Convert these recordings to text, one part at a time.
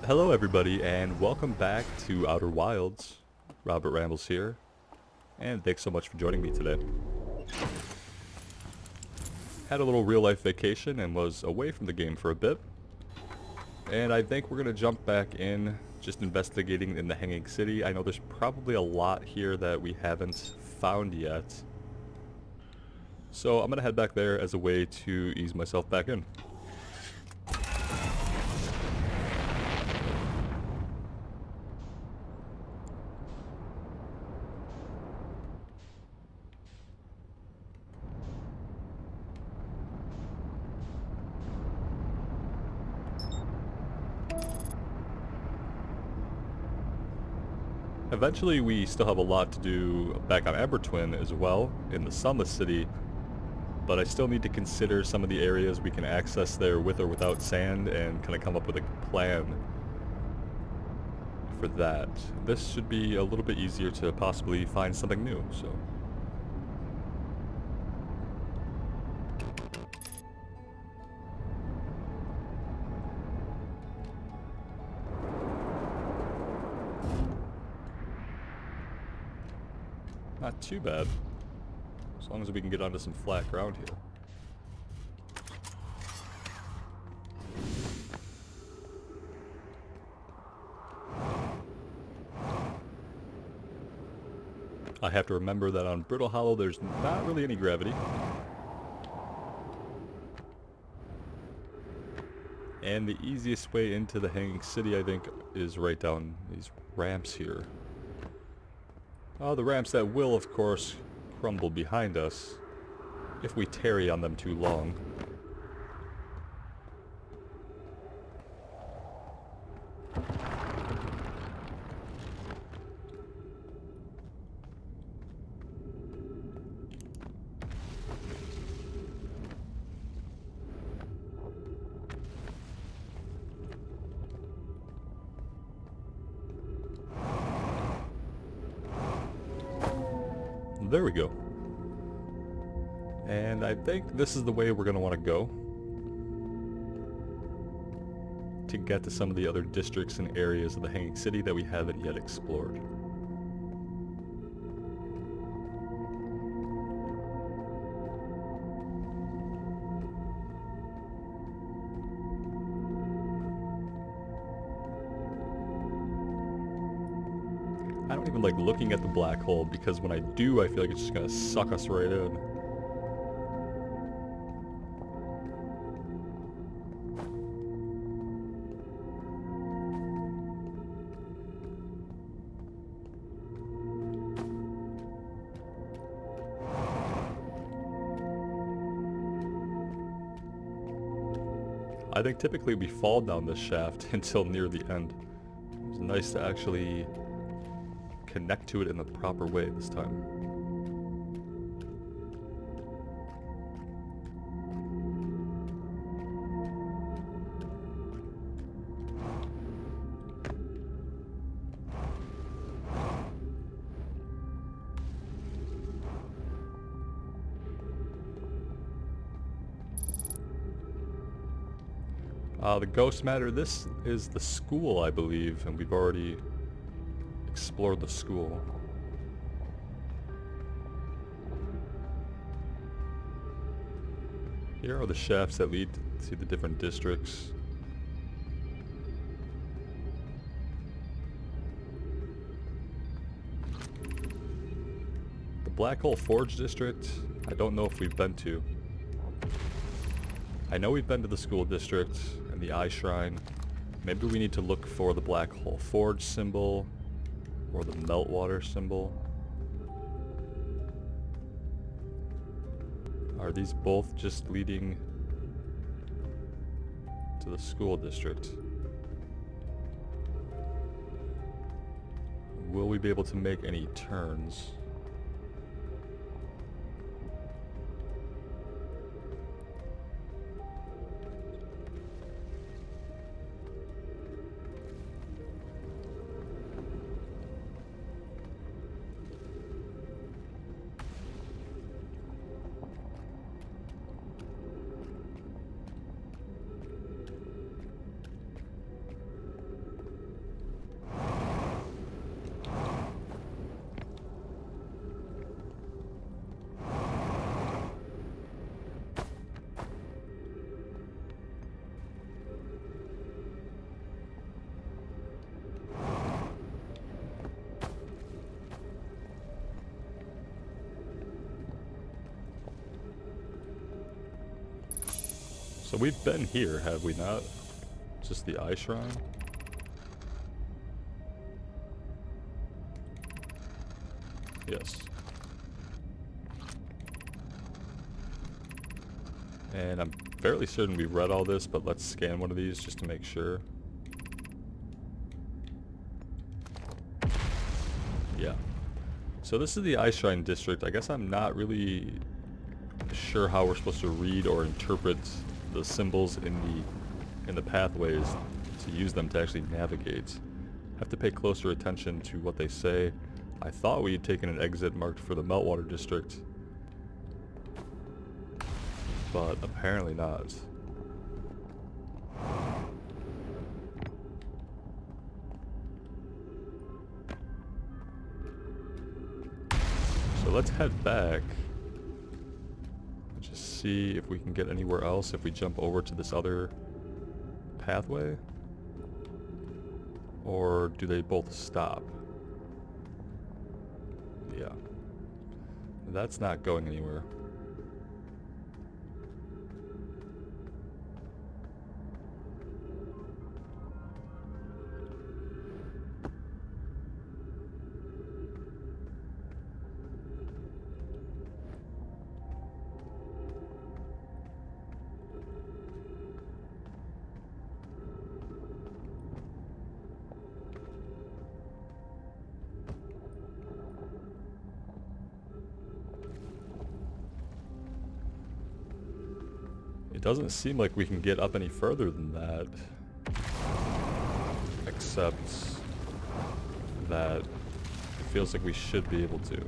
Hello everybody and welcome back to Outer Wilds. Robert Rambles here, and thanks so much for joining me today. Had a little real life vacation and was away from the game for a bit. And I think we're going to jump back in, just investigating in the Hanging City. I know there's probably a lot here that we haven't found yet. So I'm going to head back there as a way to ease myself back in. Eventually we still have a lot to do back on Twin as well, in the Sunless City, but I still need to consider some of the areas we can access there with or without sand and kind of come up with a plan for that. This should be a little bit easier to possibly find something new, so. Not too bad, as long as we can get onto some flat ground here. I have to remember that on Brittle Hollow there's not really any gravity. And the easiest way into the Hanging City, I think, is right down these ramps here. The ramps that will, of course, crumble behind us if we tarry on them too long. There we go. And I think this is the way we're going to want to go to get to some of the other districts and areas of the Hanging City that we haven't yet explored. I don't even like looking at the black hole because when I do, I feel like it's just gonna suck us right in. I think typically we fall down this shaft until near the end. It's nice to actually connect to it in the proper way this time. The ghost matter, this is the school, I believe, and we've already explored the school. Here are the shafts that lead to the different districts. The Black Hole Forge district, I don't know if we've been to. I know we've been to the school district and the Eye Shrine. Maybe we need to look for the Black Hole Forge symbol or the Meltwater symbol. Are these both just leading to the school district? Will we be able to make any turns? So we've been here, have we not? Just the eye shrine? Yes. And I'm fairly certain we read all this, but let's scan one of these just to make sure. Yeah. So this is the Ice Shrine District. I guess I'm not really sure how we're supposed to read or interpret the symbols in the pathways to use them to actually navigate. Have to pay closer attention to what they say. I thought we had taken an exit marked for the Meltwater District, but apparently not. So let's head back. Just see if we can get anywhere else if we jump over to this other pathway. Or do they both stop? Yeah. That's not going anywhere. It doesn't seem like we can get up any further than that. Except that it feels like we should be able to.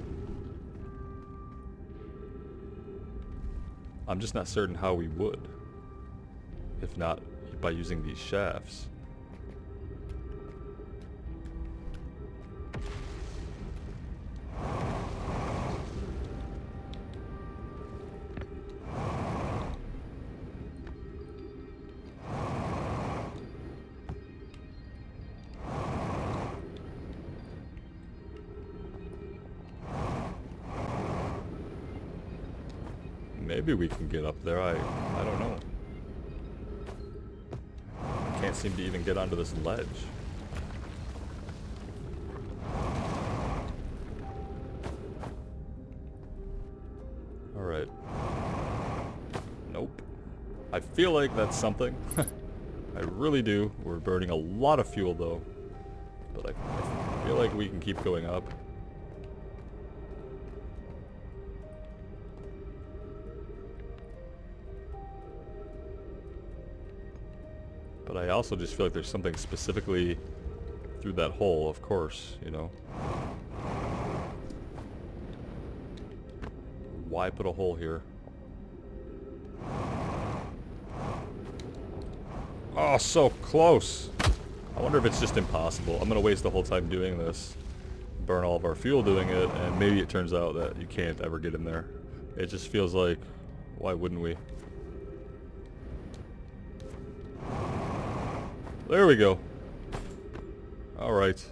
I'm just not certain how we would. If not by using these shafts. Maybe we can get up there, I don't know. Can't seem to even get onto this ledge. Alright. Nope. I feel like that's something. I really do. We're burning a lot of fuel though. But I feel like we can keep going up. But I also just feel like there's something specifically through that hole, of course, you know. Why put a hole here? Oh, so close! I wonder if it's just impossible. I'm gonna waste the whole time doing this. Burn all of our fuel doing it, and maybe it turns out that you can't ever get in there. It just feels like, why wouldn't we? There we go. Alright.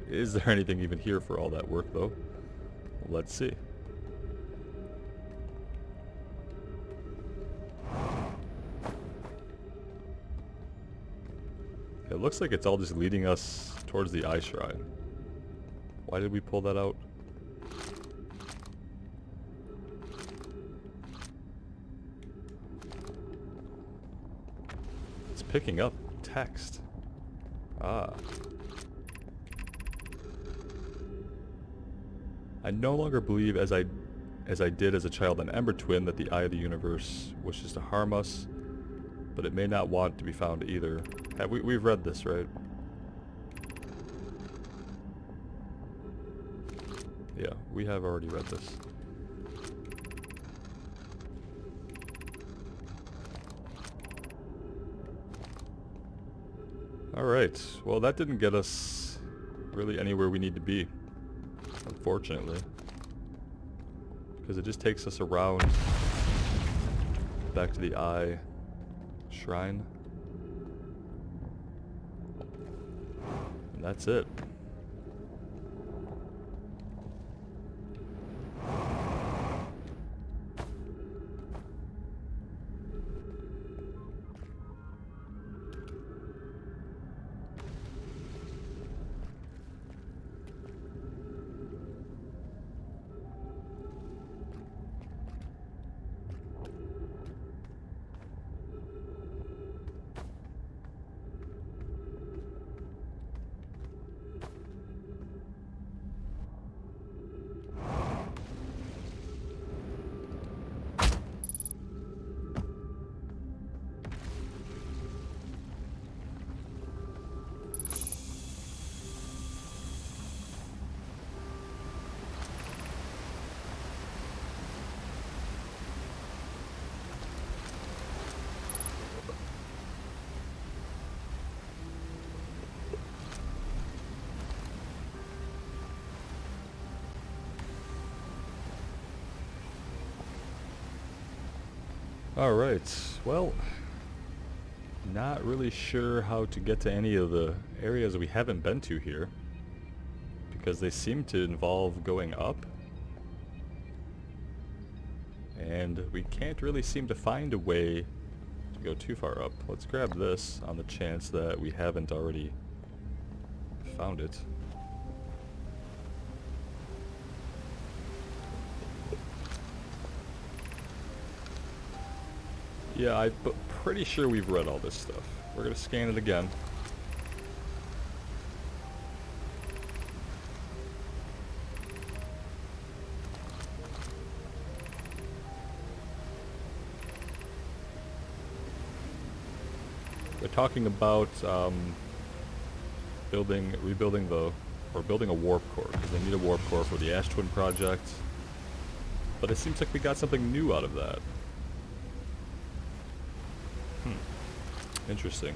Is there anything even here for all that work, though? Let's see. It looks like it's all just leading us towards the Eye Shrine. Why did we pull that out? Picking up text. Ah. I no longer believe, as I did as a child and Ember Twin, that the Eye of the Universe wishes to harm us, but it may not want to be found either. We've read this, right? Yeah, we have already read this. Alright, well that didn't get us really anywhere we need to be, unfortunately. Because it just takes us around back to the Eye Shrine. And that's it. Alright, well, not really sure how to get to any of the areas we haven't been to here, because they seem to involve going up, and we can't really seem to find a way to go too far up. Let's grab this on the chance that we haven't already found it. Yeah, I'm pretty sure we've read all this stuff. We're gonna scan it again. They're talking about rebuilding building a warp core, because they need a warp core for the Ash Twin project. But it seems like we got something new out of that. Interesting.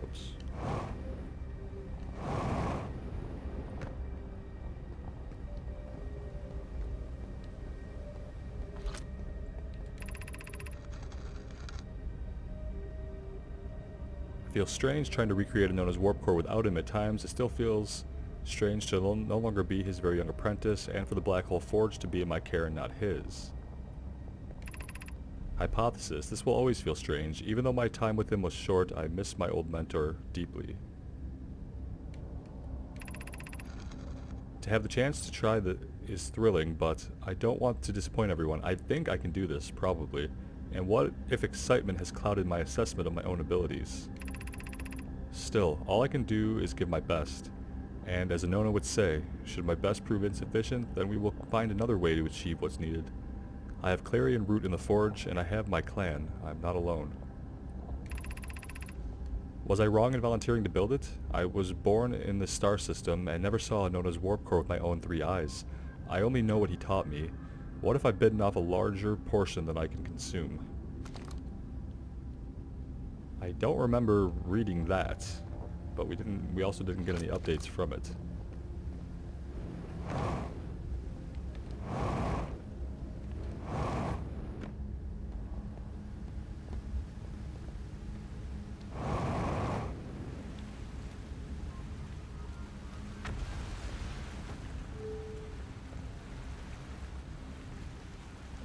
Oops. I feel strange trying to recreate a known as warp core without him at times. It still feels strange to no longer be his very young apprentice, and for the Black Hole Forge to be in my care and not his. Hypothesis. This will always feel strange. Even though my time with him was short, I miss my old mentor deeply. To have the chance to try is thrilling, but I don't want to disappoint everyone. I think I can do this, probably. And what if excitement has clouded my assessment of my own abilities? Still, all I can do is give my best. And as Anona would say, should my best prove insufficient, then we will find another way to achieve what's needed. I have Clarion root in the Forge, and I have my clan. I'm not alone. Was I wrong in volunteering to build it? I was born in the star system and never saw Anona's warp core with my own 3 eyes. I only know what he taught me. What if I've bitten off a larger portion than I can consume? I don't remember reading that. But we also didn't get any updates from it.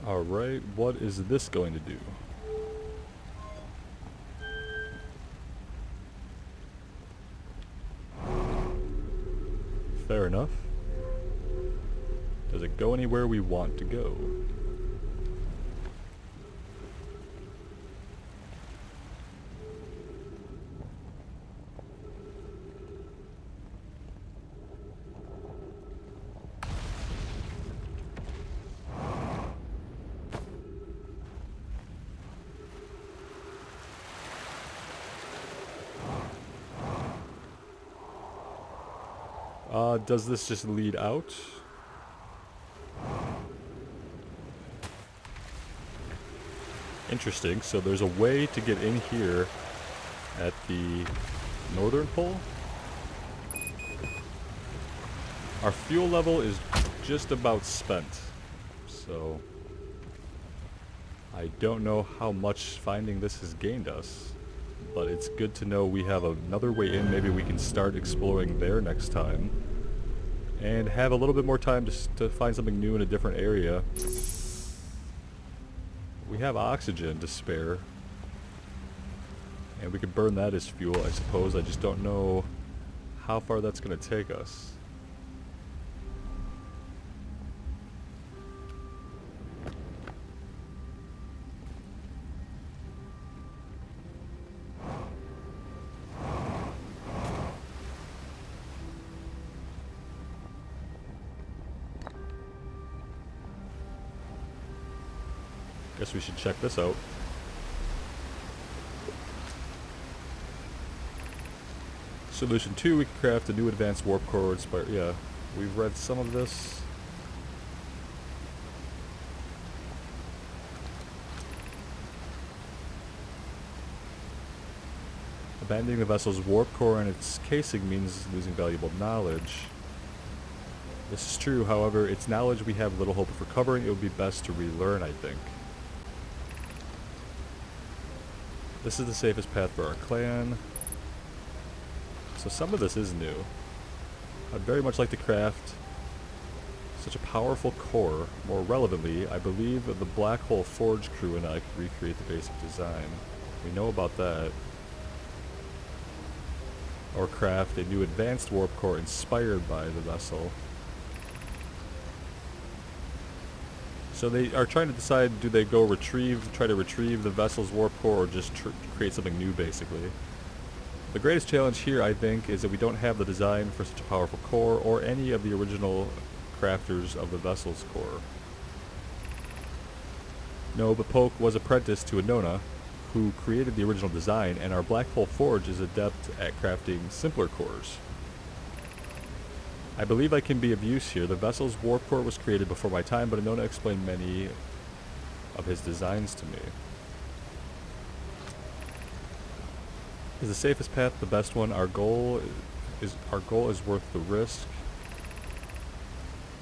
Alright, what is this going to do? Fair enough. Does it go anywhere we want to go? Does this just lead out? Interesting, so there's a way to get in here at the northern pole. Our fuel level is just about spent, so I don't know how much finding this has gained us, but it's good to know we have another way in. Maybe we can start exploring there next time. And have a little bit more time to find something new in a different area. We have oxygen to spare. And we could burn that as fuel, I suppose. I just don't know how far that's going to take us. Guess we should check this out. Solution 2, we can craft a new advanced warp core. Yeah, we've read some of this. Abandoning the vessel's warp core and its casing means losing valuable knowledge. This is true, however, it's knowledge we have little hope of recovering. It would be best to relearn, I think. This is the safest path for our clan. So some of this is new. I'd very much like to craft such a powerful core. More relevantly, I believe the Black Hole Forge crew and I could recreate the basic design. We know about that. Or craft a new advanced warp core inspired by the vessel. So they are trying to decide, do they go try to retrieve the vessel's warp core, or just create something new, basically. The greatest challenge here, I think, is that we don't have the design for such a powerful core, or any of the original crafters of the vessel's core. No, but Poke was apprenticed to a Nona, who created the original design, and our Black Hole Forge is adept at crafting simpler cores. I believe I can be of use here. The vessel's warp core was created before my time, but Nona explained many of his designs to me. Is the safest path the best one? Our goal is worth the risk.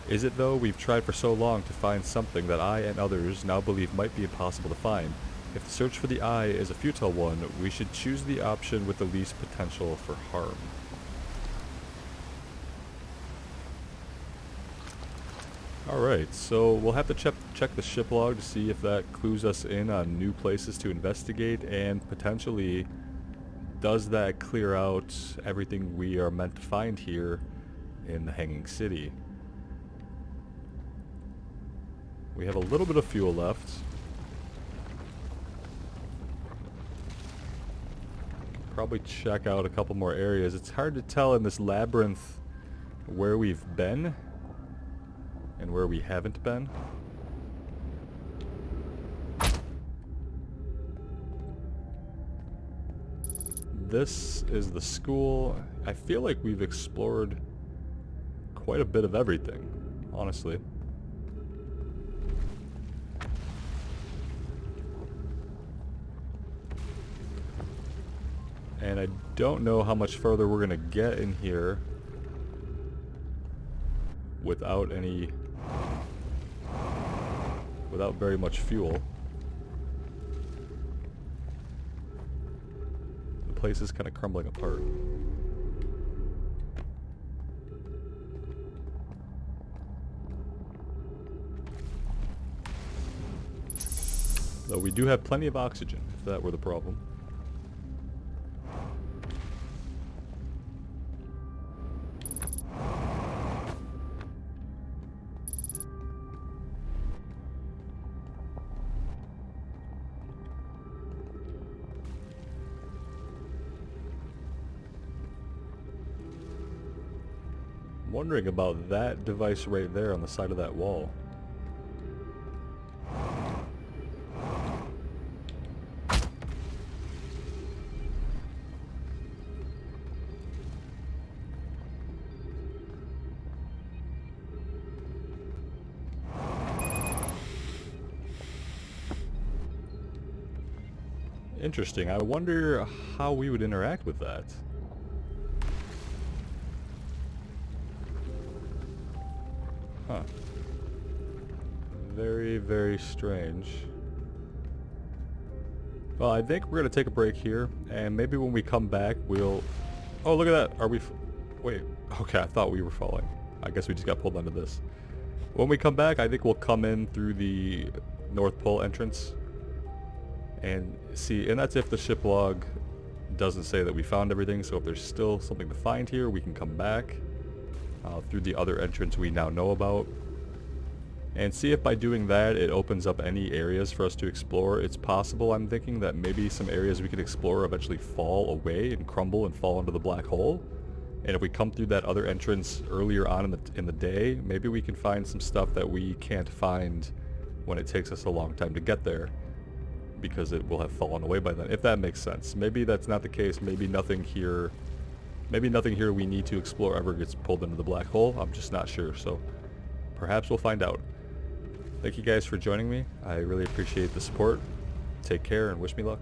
Is it though? We've tried for so long to find something that I and others now believe might be impossible to find. If the search for the eye is a futile one, we should choose the option with the least potential for harm. Alright, so we'll have to check the ship log to see if that clues us in on new places to investigate, and potentially does that clear out everything we are meant to find here in the Hanging City. We have a little bit of fuel left. Probably check out a couple more areas. It's hard to tell in this labyrinth where we've been and where we haven't been. This is the school. I feel like we've explored quite a bit of everything, honestly. And I don't know how much further we're gonna get in here without very much fuel. The place is kind of crumbling apart. Though we do have plenty of oxygen, if that were the problem. Wondering about that device right there on the side of that wall. Interesting. I wonder how we would interact with that. Huh. Very, very strange. Well, I think we're gonna take a break here, and maybe when we come back, we'll... Oh, look at that! Are we... Wait. Okay, I thought we were falling. I guess we just got pulled under this. When we come back, I think we'll come in through the North Pole entrance and see, and that's if the ship log doesn't say that we found everything. So if there's still something to find here, we can come back through the other entrance we now know about, and see if by doing that it opens up any areas for us to explore. It's possible, I'm thinking, that maybe some areas we could explore eventually fall away and crumble and fall into the black hole. And if we come through that other entrance earlier on in the day, maybe we can find some stuff that we can't find when it takes us a long time to get there, because it will have fallen away by then, if that makes sense. Maybe that's not the case. Maybe nothing here we need to explore ever gets pulled into the black hole. I'm just not sure, so perhaps we'll find out. Thank you guys for joining me. I really appreciate the support. Take care and wish me luck.